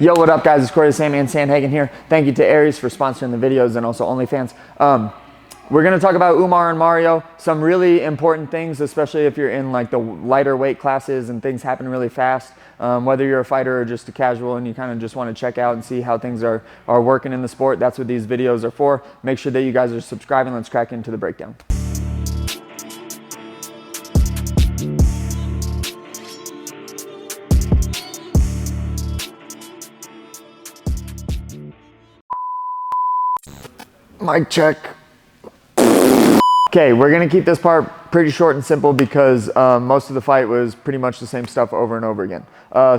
Yo, what up guys, it's Corey the Sandman Sandhagen here. Thank you to Aries for sponsoring the videos and also OnlyFans. We're gonna talk about Umar and Mario, some really important things, especially if you're in like the lighter weight classes and things happen really fast. Whether you're a fighter or just a casual and you kind of just want to check out and see how things are working in the sport, that's what these videos are for. Make sure that you guys are subscribing. Let's crack into the breakdown. Mic check. Okay, we're gonna keep this part pretty short and simple because most of the fight was pretty much the same stuff over and over again.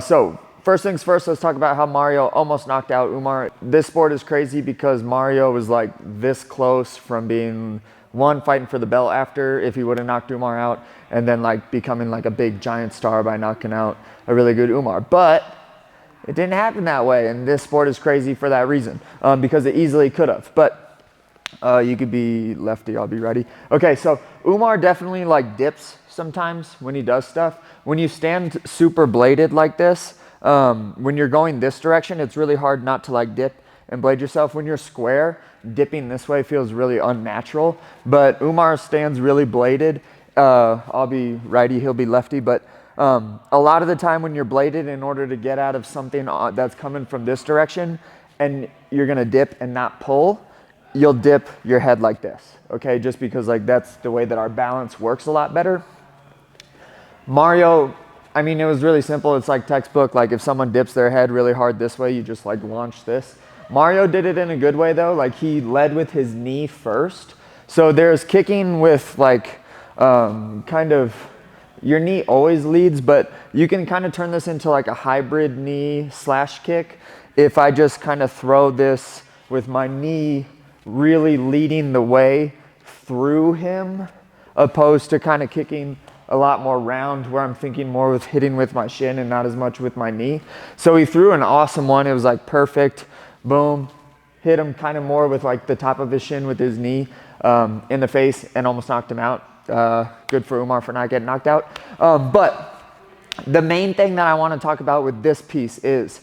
So first things first, let's talk about how Mario almost knocked out Umar. This sport is crazy because Mario was like this close from being fighting for the belt after if he would have knocked Umar out, and then like becoming like a big giant star by knocking out a really good Umar. But it didn't happen that way, and this sport is crazy for that reason because it easily could have. But you could be lefty, I'll be righty. Okay, so Umar definitely like dips sometimes when he does stuff. When you stand super bladed like this, when you're going this direction, it's really hard not to like dip and blade yourself. When you're square, dipping this way feels really unnatural. But Umar stands really bladed. I'll be righty, he'll be lefty. But a lot of the time when you're bladed, in order to get out of something that's coming from this direction and you're gonna dip and not pull, you'll dip your head like this, okay? Just because like that's the way that our balance works a lot better. Mario, I mean, it was really simple. It's like textbook. Like if someone dips their head really hard this way, you just like launch this. Mario did it in a good way though. Like he led with his knee first. So there's kicking with like kind of, your knee always leads, but you can kind of turn this into like a hybrid knee slash kick. If I just kind of throw this with my knee really leading the way through him, opposed to kind of kicking a lot more round where I'm thinking more with hitting with my shin and not as much with my knee. So he threw an awesome one. It was like perfect. Boom. Hit him kind of more with like the top of his shin with his knee in the face and almost knocked him out. Good for Umar for not getting knocked out. But the main thing that I want to talk about with this piece is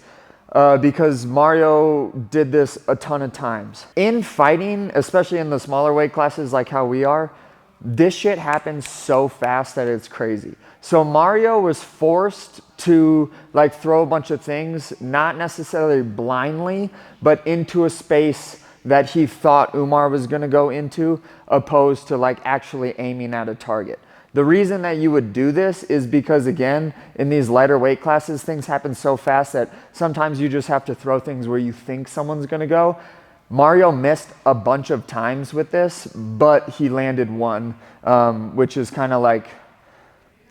because Mario did this a ton of times. In fighting, especially in the smaller weight classes like how we are, this shit happens so fast that it's crazy. So Mario was forced to like throw a bunch of things, not necessarily blindly, but into a space that he thought Umar was gonna go into, opposed to like actually aiming at a target. The reason that you would do this is because, again, in these lighter weight classes, things happen so fast that sometimes you just have to throw things where you think someone's gonna go. Mario missed a bunch of times with this, but he landed one, which is kind of like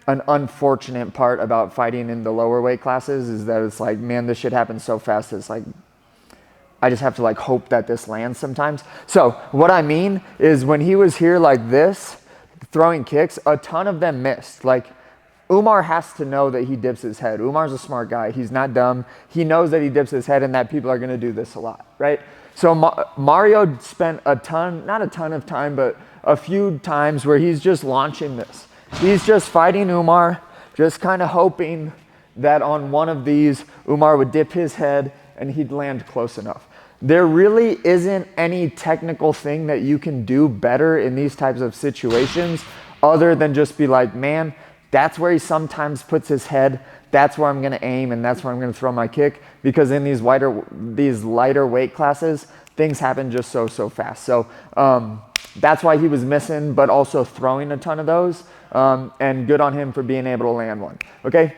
an unfortunate part about fighting in the lower weight classes, is that it's like, man, this shit happens so fast. It's like, I just have to like hope that this lands sometimes. So what I mean is when he was here like this, throwing kicks, a ton of them missed. Like Umar has to know that he dips his head. Umar's a smart guy. He's not dumb. He knows that he dips his head and that people are going to do this a lot, right? So Mario spent not a ton of time, but a few times where he's just launching this. He's just fighting Umar, just kind of hoping that on one of these, Umar would dip his head and he'd land close enough. There really isn't any technical thing that you can do better in these types of situations other than just be like, man, that's where he sometimes puts his head. That's where I'm going to aim and that's where I'm going to throw my kick, because in these lighter weight classes, things happen just so fast. So that's why he was missing, but also throwing a ton of those, and good on him for being able to land one. Okay.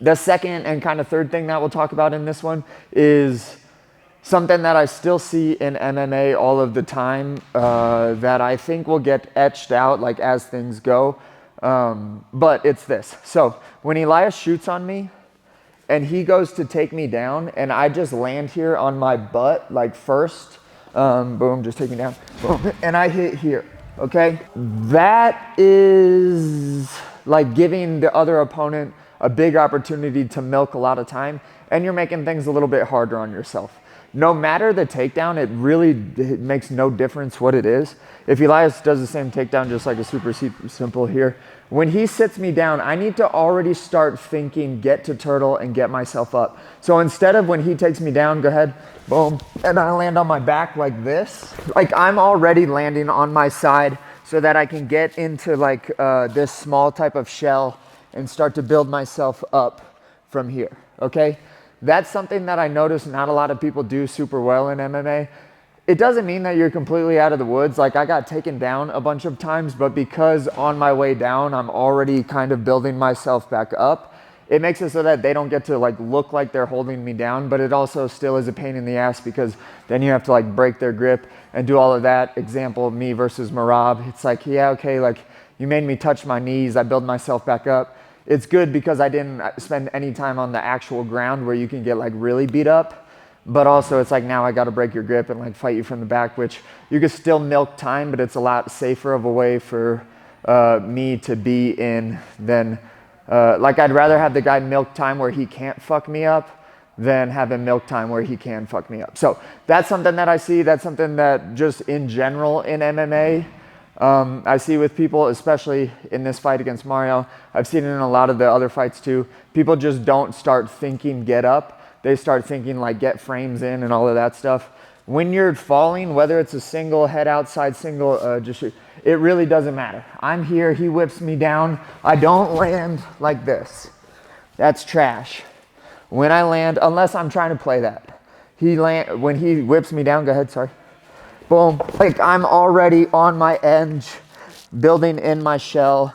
The second and kind of third thing that we'll talk about in this one is something that I still see in MMA all of the time, that I think will get etched out like as things go. But it's this. So when Elias shoots on me and he goes to take me down and I just land here on my butt, like first, boom, just take me down, boom, and I hit here, okay? That is like giving the other opponent a big opportunity to milk a lot of time, and you're making things a little bit harder on yourself. No matter the takedown, it makes no difference what it is. If Elias does the same takedown, just like a super simple here, When he sits me down, I need to already start thinking, get to turtle and get myself up. So instead of when he takes me down, go ahead, boom, and I land on my back like this. Like I'm already landing on my side so that I can get into like this small type of shell and start to build myself up from here, okay? That's something that I notice not a lot of people do super well in MMA. It doesn't mean that you're completely out of the woods. Like I got taken down a bunch of times, but because on my way down, I'm already kind of building myself back up, it makes it so that they don't get to like look like they're holding me down, but it also still is a pain in the ass because then you have to like break their grip and do all of that. Example, me versus Merab. It's like, yeah, okay, like you made me touch my knees. I build myself back up. It's good because I didn't spend any time on the actual ground where you can get like really beat up. But also it's like now I got to break your grip and like fight you from the back, which you could still milk time, but it's a lot safer of a way for me to be in than like I'd rather have the guy milk time where he can't fuck me up than have him milk time where he can fuck me up. So that's something that I see. That's something that just in general in MMA I see with people, especially in this fight against Mario. I've seen it in a lot of the other fights too. People just don't start thinking get up. They start thinking like get frames in and all of that stuff. When you're falling, whether it's a single head outside single, just shoot, it really doesn't matter. I'm here, he whips me down. I don't land like this. That's trash. When I land, unless I'm trying to play that, when he whips me down, go ahead, sorry. Boom, like I'm already on my edge, building in my shell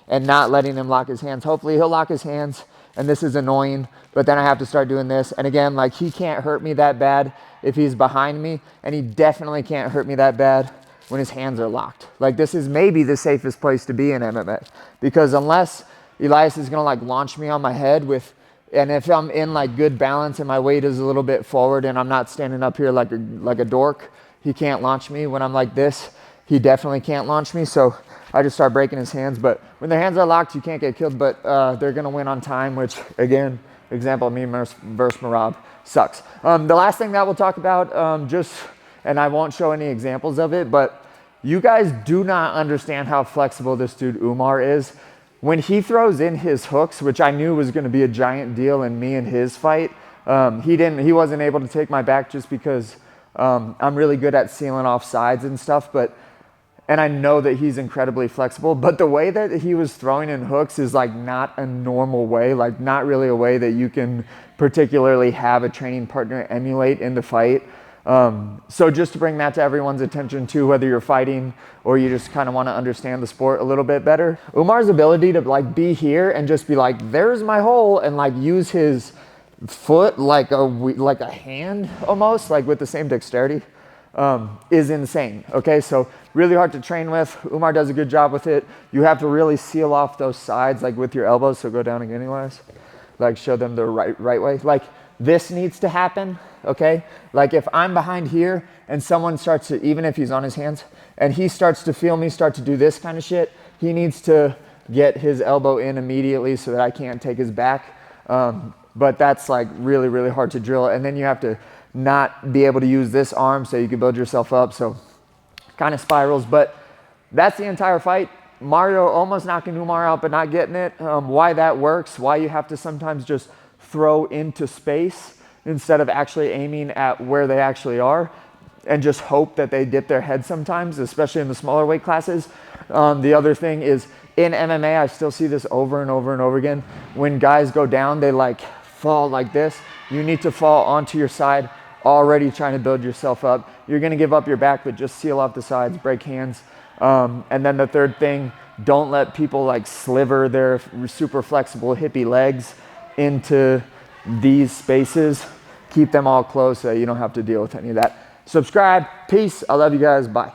and not letting him lock his hands. Hopefully he'll lock his hands. And this is annoying, but then I have to start doing this. And again, like he can't hurt me that bad if he's behind me, and he definitely can't hurt me that bad when his hands are locked. Like this is maybe the safest place to be in MMA, because unless Elias is gonna like launch me on my head with, and if I'm in like good balance and my weight is a little bit forward and I'm not standing up here like a dork, he can't launch me. When I'm like this, he definitely can't launch me. So I just start breaking his hands. But when their hands are locked, you can't get killed, but they're gonna win on time, which again, example, me versus Merab sucks. The last thing that we'll talk about, and I won't show any examples of it, but you guys do not understand how flexible this dude Umar is. When he throws in his hooks, which I knew was gonna be a giant deal in me and his fight, he wasn't able to take my back just because I'm really good at sealing off sides and stuff, and I know that he's incredibly flexible, but the way that he was throwing in hooks is like not a normal way, like not really a way that you can particularly have a training partner emulate in the fight. So just to bring that to everyone's attention too, whether you're fighting or you just kind of want to understand the sport a little bit better. Umar's ability to like be here and just be like, there's my hole, and like use his foot like a hand almost, like with the same dexterity, is insane. Okay, so really hard to train with. Umar does a good job with it. You have to really seal off those sides like with your elbows, so go down again anyways. Like show them the right way. Like this needs to happen, okay? Like if I'm behind here and someone starts to, even if he's on his hands, and he starts to feel me start to do this kind of shit, he needs to get his elbow in immediately so that I can't take his back. But that's like really, really hard to drill. And then you have to not be able to use this arm so you can build yourself up. So kind of spirals, but that's the entire fight. Mario almost knocking Umar out, but not getting it. Why that works, why you have to sometimes just throw into space instead of actually aiming at where they actually are and just hope that they dip their head sometimes, especially in the smaller weight classes. The other thing is in MMA, I still see this over and over and over again. When guys go down, they like fall like this. You need to fall onto your side, already trying to build yourself up. You're gonna give up your back, but just seal off the sides, break hands. And then the third thing, don't let people like sliver their super flexible hippie legs into these spaces. Keep them all closed so you don't have to deal with any of that. Subscribe. Peace. I love you guys. Bye.